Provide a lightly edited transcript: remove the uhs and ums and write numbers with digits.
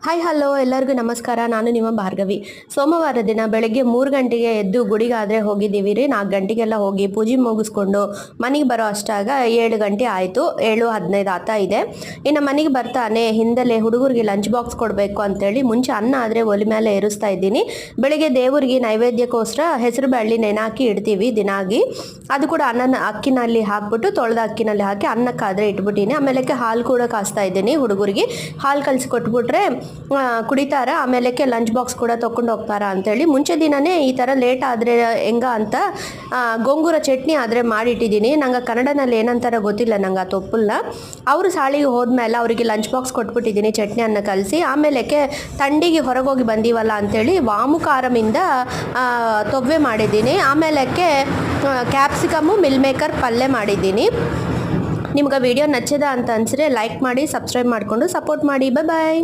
Hi hello ಎಲ್ಲರಿಗೂ ನಮಸ್ಕಾರ. ನಾನು ನಿಮ್ಮ ಭಾರ್ಗವಿ. ಸೋಮವಾರ ದಿನ ಬೆಳಗ್ಗೆ 3 ಗಂಟೆಗೆ ಎದ್ದು ಗುಡಿಗಾದರೆ ಹೋಗಿದ್ದೀವಿ ರೀ. 4 ಗಂಟೆಗೆಲ್ಲ ಹೋಗಿ ಪೂಜೆ ಮುಗಿಸ್ಕೊಂಡು ಮನೆಗೆ ಬರೋ ಅಷ್ಟಾಗ 7 ಗಂಟೆ ಆಯಿತು. 7:15 ಆಗ್ತಾ ಇದೆ. ಇನ್ನು ಮನೆಗೆ ಬರ್ತಾನೆ ಹಿಂದಲೇ ಹುಡುಗರಿಗೆ ಲಂಚ್ ಬಾಕ್ಸ್ ಕೊಡಬೇಕು ಅಂತೇಳಿ ಮುಂಚೆ ಅನ್ನ ಆದರೆ ಒಲೆ ಮೇಲೆ ಏರಿಸ್ತಾ ಇದ್ದೀನಿ. ಬೆಳಿಗ್ಗೆ ದೇವರಿಗೆ ನೈವೇದ್ಯಕ್ಕೋಸ್ಕರ ಹೆಸರು ಬೇಳೆ ನೆನಾಕಿ ಇಡ್ತೀವಿ ದಿನಾಗಿ. ಅದು ಕೂಡ ಅಕ್ಕಿನಲ್ಲಿ ಹಾಕ್ಬಿಟ್ಟು ತೊಳೆದ ಅಕ್ಕಿನಲ್ಲಿ ಹಾಕಿ ಅನ್ನಕ್ಕಾದರೆ ಇಟ್ಬಿಟ್ಟಿನಿ. ಆಮೇಲೆ ಹಾಲು ಕೂಡ ಕಾಸ್ತಾ ಇದ್ದೀನಿ. ಹುಡುಗರಿಗೆ ಹಾಲು ಕಲಸಿ ಕೊಟ್ಬಿಟ್ರೆ ಕುಡಿತಾರ. ಆಮೇಲೆ ಲಂಚ್ ಬಾಕ್ಸ್ ಕೂಡ ತೊಗೊಂಡು ಹೋಗ್ತಾರ ಅಂತೇಳಿ ಮುಂಚೆ ದಿನನೇ ಈ ಥರ ಲೇಟ್ ಆದರೆ ಹೆಂಗ ಅಂತ ಗೋಂಗೂರ ಚಟ್ನಿ ಆದರೆ ಮಾಡಿಟ್ಟಿದ್ದೀನಿ. ನಂಗೆ ಕನ್ನಡನಲ್ಲಿ ಏನಂತಾರ ಗೊತ್ತಿಲ್ಲ, ನಂಗೆ ಆ ತೊಪ್ಪಲ್ನ. ಅವರು ಸಾಲಿಗೆ ಹೋದ್ಮೇಲೆ ಅವರಿಗೆ ಲಂಚ್ ಬಾಕ್ಸ್ ಕೊಟ್ಬಿಟ್ಟಿದ್ದೀನಿ ಚಟ್ನಿ ಅನ್ನ ಕಲಸಿ. ಆಮೇಲೆ ಥಂಡಿಗೆ ಹೊರಗೋಗಿ ಬಂದೀವಲ್ಲ ಅಂಥೇಳಿ ವಾಮುಖಾರಮಿಂದ ತೊವ್ವೆ ಮಾಡಿದ್ದೀನಿ. ಆಮೇಲೆ ಕ್ಯಾಪ್ಸಿಕಮ್ಮು ಮಿಲ್ ಮೇಕರ್ ಪಲ್ಯ ಮಾಡಿದ್ದೀನಿ. ನಿಮ್ಗೆ ವಿಡಿಯೋ ನಚ್ಚಿದ ಅಂತ ಅನ್ಸಿದ್ರೆ ಲೈಕ್ ಮಾಡಿ, ಸಬ್ಸ್ಕ್ರೈಬ್ ಮಾಡಿಕೊಂಡು ಸಪೋರ್ಟ್ ಮಾಡಿ. ಬಾಯ್.